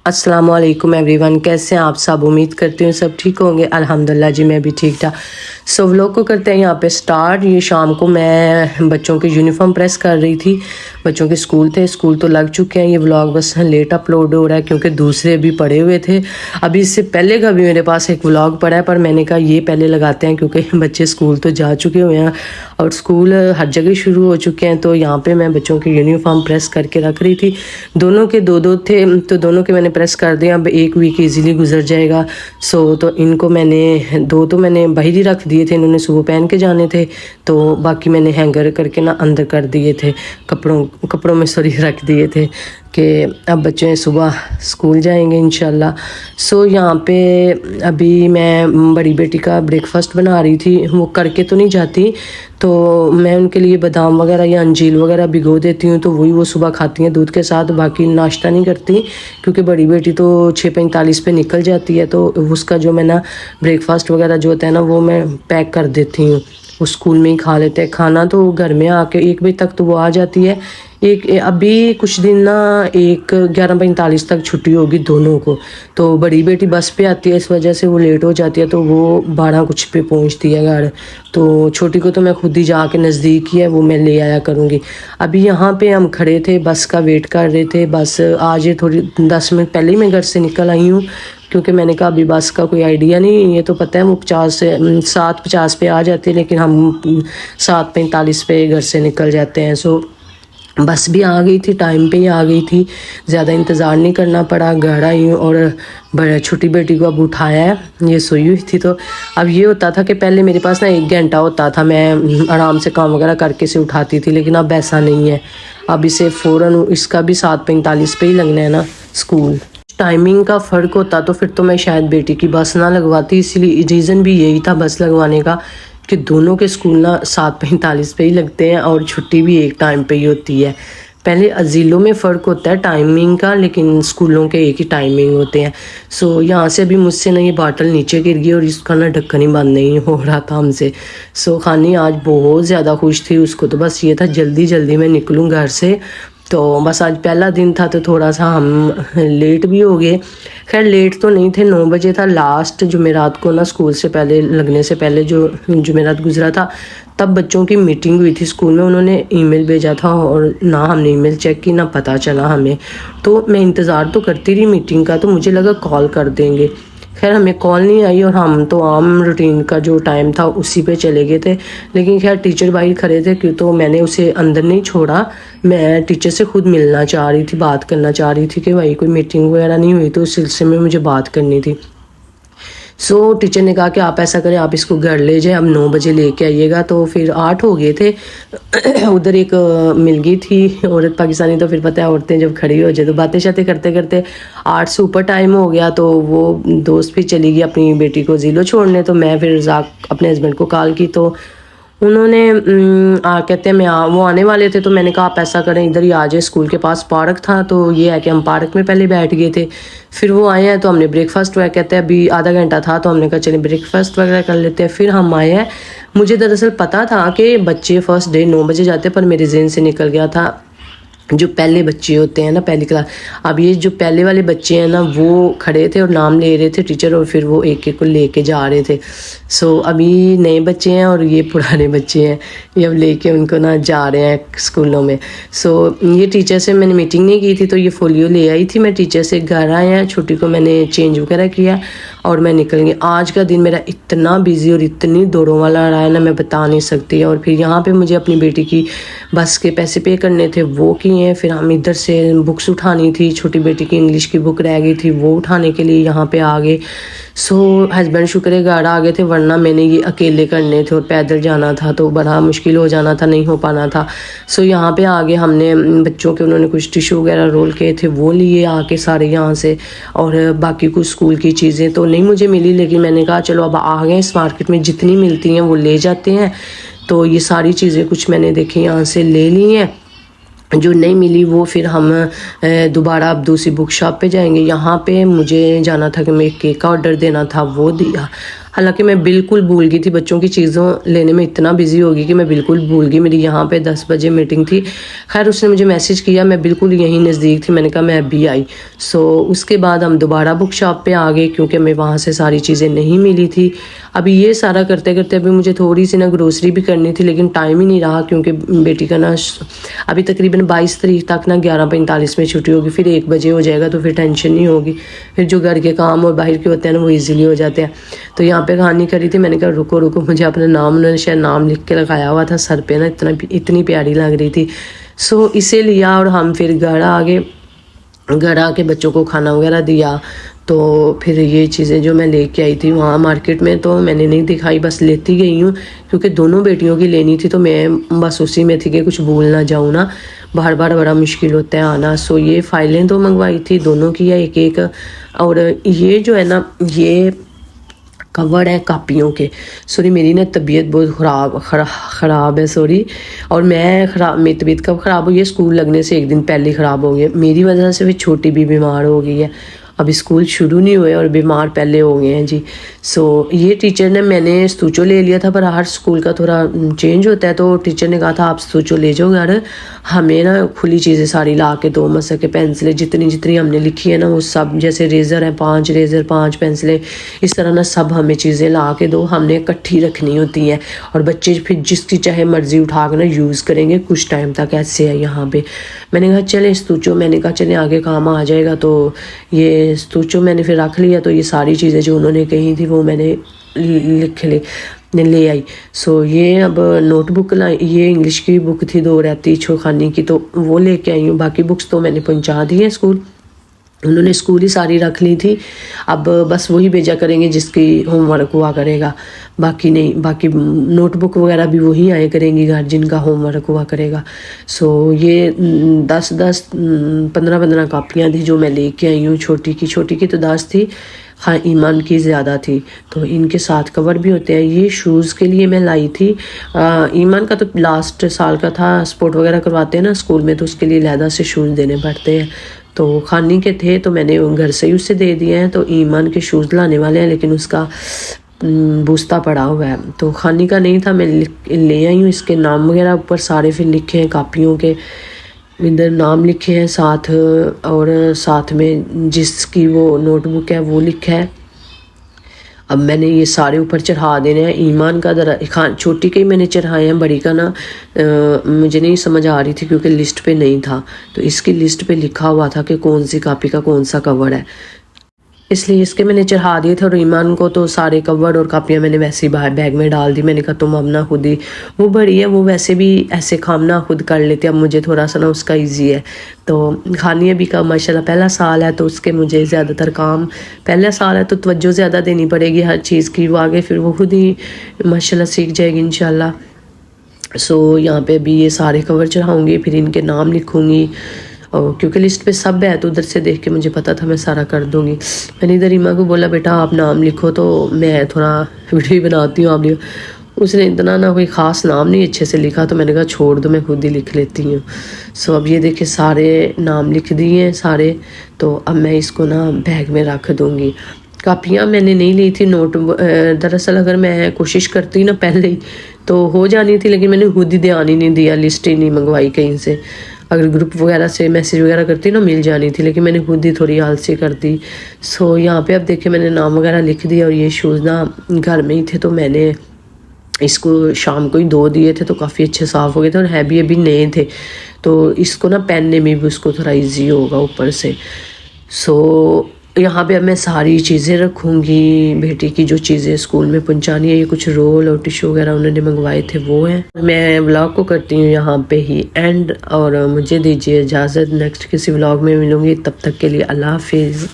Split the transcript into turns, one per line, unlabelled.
अस्सलाम वालेकुम एवरीवन, कैसे हैं आप सब। उम्मीद करती हूँ सब ठीक होंगे। अल्हम्दुलिल्लाह जी, मैं भी ठीक ठाक। सो व्लॉग को करते हैं यहाँ पे स्टार्ट। ये शाम को मैं बच्चों की यूनिफॉर्म प्रेस कर रही थी। बच्चों के स्कूल थे, स्कूल तो लग चुके हैं। ये व्लॉग बस लेट अपलोड हो रहा है क्योंकि दूसरे भी पड़े हुए थे। अभी इससे पहले का भी मेरे पास एक व्लॉग पड़ा है, पर मैंने कहा ये पहले लगाते हैं क्योंकि बच्चे स्कूल तो जा चुके हुए हैं और स्कूल हर जगह शुरू हो चुके हैं। तो यहाँ पे मैं बच्चों की यूनिफॉर्म प्रेस करके रख रही थी। दोनों के दो दो थे, तो दोनों के मैंने प्रेस कर दिया। अब एक वीक इजीली गुजर जाएगा। तो इनको मैंने दो तो मैंने बाहर ही रख दिए थे, इन्होंने सुबह पहन के जाने थे। तो बाकी मैंने हैंगर करके ना अंदर कर दिए थे, कपड़ों में सॉरी रख दिए थे कि अब बच्चे सुबह स्कूल जाएंगे इंशाल्लाह। यहाँ पे अभी मैं बड़ी बेटी का ब्रेकफास्ट बना रही थी। वो करके तो नहीं जाती, तो मैं उनके लिए बादाम वगैरह या अंजीर वगैरह भिगो देती हूँ, तो वही वो सुबह खाती हैं दूध के साथ। बाकी नाश्ता नहीं करती क्योंकि बड़ी बेटी तो 6:45 पे निकल जाती है। तो उसका जो मैं ना ब्रेकफास्ट वगैरह जो होता है ना, वो मैं पैक कर देती हूँ। वो स्कूल में ही खा लेते हैं खाना। तो घर में आके 1 बजे तक तो वो आ जाती है। अभी कुछ दिन ना 11:45 तक छुट्टी होगी दोनों को। तो बड़ी बेटी बस पे आती है, इस वजह से वो लेट हो जाती है, तो वो 12 कुछ पे पहुंचती है घर। तो छोटी को तो मैं खुद ही जाके नज़दीक ही है, वो मैं ले आया करूँगी। अभी यहाँ पे हम खड़े थे, बस का वेट कर रहे थे। बस आज ये थोड़ी 10 मिनट पहले ही मैं घर से निकल आई हूँ क्योंकि मैंने कहा अभी बस का कोई आइडिया नहीं। ये तो पता है वो 7:50 पे आ जाती है, लेकिन हम 7:45 पे घर से निकल जाते हैं। बस भी आ गई थी, टाइम पे ही आ गई थी, ज़्यादा इंतज़ार नहीं करना पड़ा। घर आई हूँ और बड़ा छोटी बेटी को अब उठाया है, ये सोई हुई थी। तो अब ये होता था कि पहले मेरे पास ना 1 घंटा होता था, मैं आराम से काम वगैरह करके से उठाती थी, लेकिन अब ऐसा नहीं है। अब इसे फ़ौरन इसका भी 7:45 पे ही लगना है ना स्कूल। टाइमिंग का फ़र्क होता तो फिर तो मैं शायद बेटी की बस ना लगवाती। इसलिए रीज़न भी यही था बस लगवाने का कि दोनों के स्कूल ना 7:45 पे ही लगते हैं और छुट्टी भी एक टाइम पे ही होती है। पहले ज़िलों में फ़र्क होता है टाइमिंग का, लेकिन स्कूलों के एक ही टाइमिंग होते हैं। यहाँ से अभी मुझसे ना ये बाटल नीचे गिर गई और इसका ना ढक्कन ही बंद नहीं हो रहा था हमसे। खानी आज बहुत ज़्यादा खुश थी, उसको तो बस ये था जल्दी जल्दी मैं निकलूँ घर से। तो बस आज पहला दिन था तो थोड़ा सा हम लेट भी हो गए। खैर लेट तो नहीं थे, 9 बजे था लास्ट जुमेरात को ना, स्कूल से पहले लगने से पहले जो जुमेरात गुजरा था, तब बच्चों की मीटिंग हुई थी स्कूल में। उन्होंने ईमेल भेजा था और ना हमने ईमेल चेक की ना पता चला हमें। तो मैं इंतज़ार तो करती रही मीटिंग का, तो मुझे लगा कॉल कर देंगे। खैर हमें कॉल नहीं आई और हम तो आम रूटीन का जो टाइम था उसी पे चले गए थे। लेकिन खैर टीचर बाहर खड़े थे क्यों, तो मैंने उसे अंदर नहीं छोड़ा। मैं टीचर से खुद मिलना चाह रही थी, बात करना चाह रही थी कि भाई कोई मीटिंग वगैरह नहीं हुई, तो उस सिलसिले में मुझे बात करनी थी। टीचर ने कहा कि आप ऐसा करें, आप इसको घर ले जाएं, अब 9 बजे लेके आइएगा। तो फिर 8 हो गए थे। उधर एक मिल गई थी औरत पाकिस्तानी, तो फिर पता है औरतें जब खड़ी हो जाए तो बातें शातें करते करते 8 से ऊपर टाइम हो गया। तो वो दोस्त भी चली गई अपनी बेटी को ज़िलो छोड़ने। तो मैं फिर अपने हस्बैंड को कॉल की, तो उन्होंने कहते हैं वो आने वाले थे। तो मैंने कहा आप ऐसा करें इधर ही आ जाए, स्कूल के पास पार्क था, तो ये है कि हम पार्क में पहले बैठ गए थे। फिर वो आए हैं तो हमने ब्रेकफास्ट वगैरह, कहते हैं अभी आधा घंटा था, तो हमने कहा चलिए ब्रेकफास्ट वगैरह कर लेते हैं। फिर हम आए हैं। मुझे दरअसल पता था कि बच्चे फर्स्ट डे 9 बजे जाते, पर मेरे ज़हन से निकल गया था जो पहले बच्चे होते हैं ना, पहली क्लास। अब ये जो पहले वाले बच्चे हैं ना, वो खड़े थे और नाम ले रहे थे टीचर, और फिर वो एक एक को लेके जा रहे थे। अभी नए बच्चे हैं और ये पुराने बच्चे हैं, ये अब लेके उनको ना जा रहे हैं स्कूलों में। ये टीचर से मैंने मीटिंग नहीं की थी, तो ये फोलियो ले आई थी मैं टीचर से। घर आए हैं, छोटी को मैंने चेंज वगैरह किया और मैं निकल गई। आज का दिन मेरा इतना बिजी और इतनी दौड़ों वाला रहा है ना, मैं बता नहीं सकती। और फिर यहाँ पे मुझे अपनी बेटी की बस के पैसे पे करने थे, वो किए हैं। फिर हम इधर से बुक्स उठानी थी, छोटी बेटी की इंग्लिश की बुक रह गई थी, वो उठाने के लिए यहाँ पे आ गए। हस्बैंड शुक्र है घर आ गए थे, वरना मैंने ये अकेले करने थे और पैदल जाना था, तो बड़ा मुश्किल हो जाना था, नहीं हो पाना था। यहाँ पे आगे हमने बच्चों के, उन्होंने कुछ टिश्यू वगैरह रोल किए थे, वो लिए आके सारे यहाँ से। और बाकी कुछ स्कूल की चीज़ें तो नहीं मुझे मिली, लेकिन मैंने कहा चलो अब आ गए इस मार्केट में, जितनी मिलती हैं वो ले जाते हैं। तो ये सारी चीज़ें कुछ मैंने देखी यहाँ से ले ली हैं। जो नहीं मिली वो फिर हम दोबारा अब दूसरी बुक शॉप पे जाएंगे। यहाँ पे मुझे जाना था कि मैं एक केक का ऑर्डर देना था, वो दिया। हालांकि मैं बिल्कुल भूल गई थी, बच्चों की चीज़ों लेने में इतना बिजी हो गई कि मैं बिल्कुल भूल गई। मेरी यहाँ पे 10 बजे मीटिंग थी। खैर उसने मुझे मैसेज किया, मैं बिल्कुल यहीं नज़दीक थी, मैंने कहा मैं अभी आई। सो उसके बाद हम दोबारा बुक शॉप पे आ गए क्योंकि हमें वहाँ से सारी चीज़ें नहीं मिली थी। अभी ये सारा करते करते अभी मुझे थोड़ी सी ना ग्रोसरी भी करनी थी, लेकिन टाइम ही नहीं रहा क्योंकि बेटी का ना अभी तकरीबन 22 तारीख तक ना 11:45 में छुट्टी होगी, फिर 1 बजे हो जाएगा तो फिर टेंशन नहीं होगी। फिर जो घर के काम और बाहर के होते हैं ना वो ईजिली हो जाते हैं। तो यहाँ पे कहानी करी थी, मैंने कहा रुको रुको, मुझे अपना नाम, उन्होंने शायद नाम लिख के लगाया हुआ था सर पे ना, इतनी प्यारी लग रही थी। सो इसे लिया और हम फिर घर आ गए। घर आके बच्चों को खाना वगैरह दिया। तो फिर ये चीज़ें जो मैं लेके आई थी वहाँ मार्केट में तो मैंने नहीं दिखाई, बस लेती गई हूँ क्योंकि दोनों बेटियों की लेनी थी। तो मैं बस उसी में थी कि कुछ भूल ना जाऊँ ना, बार बार बड़ा मुश्किल होता है आना। सो ये फाइलें तो मंगवाई थी, दोनों की है एक एक। और ये जो है ना, ये कवर है कापियों के। सॉरी मेरी ना तबीयत बहुत ख़राब है, सॉरी। और मेरी तबीयत कब ख़राब हुई है, स्कूल लगने से एक दिन पहले ख़राब हो गई मेरी वजह से। फिर छोटी भी बीमार हो गई है, अभी स्कूल शुरू नहीं हुए और बीमार पहले हो गए हैं जी। सो ये टीचर ने, मैंने स्तूचो ले लिया था पर हर स्कूल का थोड़ा चेंज होता है, तो टीचर ने कहा था आप स्तूचो ले जाओ घर, हमें ना खुली चीज़ें सारी ला के दो, मसा के पेंसिलें जितनी जितनी हमने लिखी है ना वो सब, जैसे रेज़र है 5 रेज़र 5 पेंसिलें, इस तरह ना सब हमें चीज़ें ला के दो, हमने इकट्ठी रखनी होती हैं। और बच्चे फिर जिसकी चाहे मर्ज़ी उठा कर ना यूज़ करेंगे कुछ टाइम तक, ऐसे है यहाँ पे। मैंने कहा चले स्तूचो, मैंने कहा चले आगे काम आ जाएगा। तो ये स्तूचो मैंने फिर रख लिया। तो ये सारी चीज़ें जो उन्होंने कही थी वो मैंने ले आई। सो ये अब नोटबुक लाई, ये इंग्लिश की बुक थी 2 रैती छोखानी की, तो वो लेके आई हूँ। बाकी बुक्स तो मैंने पहुँचा दी हैं स्कूल, उन्होंने स्कूल ही सारी रख ली थी। अब बस वही भेजा करेंगे जिसकी होमवर्क हुआ करेगा, बाकी नहीं। बाकी नोटबुक वगैरह भी वही आए करेंगी घर जिनका होमवर्क हुआ करेगा। सो ये 10-10 15-15 कापियाँ थी जो मैं लेके आई हूँ। छोटी की तो 10 थी, हाँ ईमान की ज़्यादा थी। तो इनके साथ कवर भी होते हैं। ये शूज़ के लिए मैं लाई थी, ईमान का तो लास्ट साल का था, स्पोर्ट वगैरह करवाते हैं ना स्कूल में, तो उसके लिए लहदा से शूज़ देने पड़ते हैं। तो खानी के थे तो मैंने घर से ही उससे दे दिए हैं। तो ईमान के शूज़ लाने वाले हैं लेकिन उसका बूस्ता पड़ा हुआ है, तो खानी का नहीं था, मैं ले आई हूँ। इसके नाम वगैरह ऊपर सारे फिर लिखे हैं, कापियों के इधर नाम लिखे हैं साथ, और साथ में जिसकी वो नोटबुक है वो लिखा है। अब मैंने ये सारे ऊपर चढ़ा देने हैं। ईमान का ज़रा छोटी के ही मैंने चढ़ाए हैं, बड़ी का ना मुझे नहीं समझ आ रही थी क्योंकि लिस्ट पे नहीं था। तो इसकी लिस्ट पे लिखा हुआ था कि कौन सी कापी का कौन सा कवर है, इसलिए इसके मैंने चढ़ा दिए थे। और ईमान को तो सारे कवर और कापियाँ मैंने वैसे ही बाहर बैग में डाल दी। मैंने कहा तुम अब ना खुद ही, वो बड़ी है वो वैसे भी ऐसे काम ना खुद कर लेते, अब मुझे थोड़ा सा ना उसका ईजी है। तो खानी अभी का माशाल्लाह पहला साल है, तो उसके मुझे ज़्यादातर काम, पहला साल है तो तवज्जो ज़्यादा देनी पड़ेगी हर चीज़ की, वो आगे फिर वो खुद ही माशाल्लाह सीख जाएगी इंशाल्लाह। सो यहाँ पे भी ये सारे कवर चढ़ाऊँगी, फिर इनके नाम लिखूँगी, और क्योंकि लिस्ट पे सब है तो उधर से देख के मुझे पता था मैं सारा कर दूँगी। मैंने इधर रीमा को बोला बेटा आप नाम लिखो, तो मैं थोड़ा वीडियो बनाती हूँ आप लिखो। उसने इतना ना कोई ख़ास नाम नहीं अच्छे से लिखा, तो मैंने कहा छोड़ दो मैं खुद ही लिख लेती हूँ। सो अब ये देखिए सारे नाम लिख दिए हैं सारे। तो अब मैं इसको ना बैग में रख दूँगी। कापियाँ मैंने नहीं ली थी नोट, दरअसल अगर मैं कोशिश करती ना पहले ही तो हो जानी थी, लेकिन मैंने खुद ही ध्यान ही नहीं दिया, लिस्ट ही नहीं मंगवाई कहीं से। अगर ग्रुप वगैरह से मैसेज वगैरह करती ना मिल जानी थी, लेकिन मैंने खुद ही थोड़ी आलसी कर दी। सो यहाँ पे अब देखिए मैंने नाम वगैरह लिख दिया। और ये शूज़ ना घर में ही थे तो मैंने इसको शाम को ही धो दिए थे, तो काफ़ी अच्छे साफ़ हो गए थे और है भी अभी नए थे, तो इसको ना पहनने में भी उसको थोड़ा ईजी होगा ऊपर से। सो यहाँ पे अब मैं सारी चीज़ें रखूँगी, बेटी की जो चीज़ें स्कूल में पहुँचानी है, ये कुछ रोल और टिश्यू वगैरह उन्होंने मंगवाए थे वो हैं। मैं व्लॉग को करती हूँ यहाँ पे ही एंड, और मुझे दीजिए इजाज़त, नेक्स्ट किसी व्लॉग में मिलूँगी, तब तक के लिए अल्लाह हाफिज़।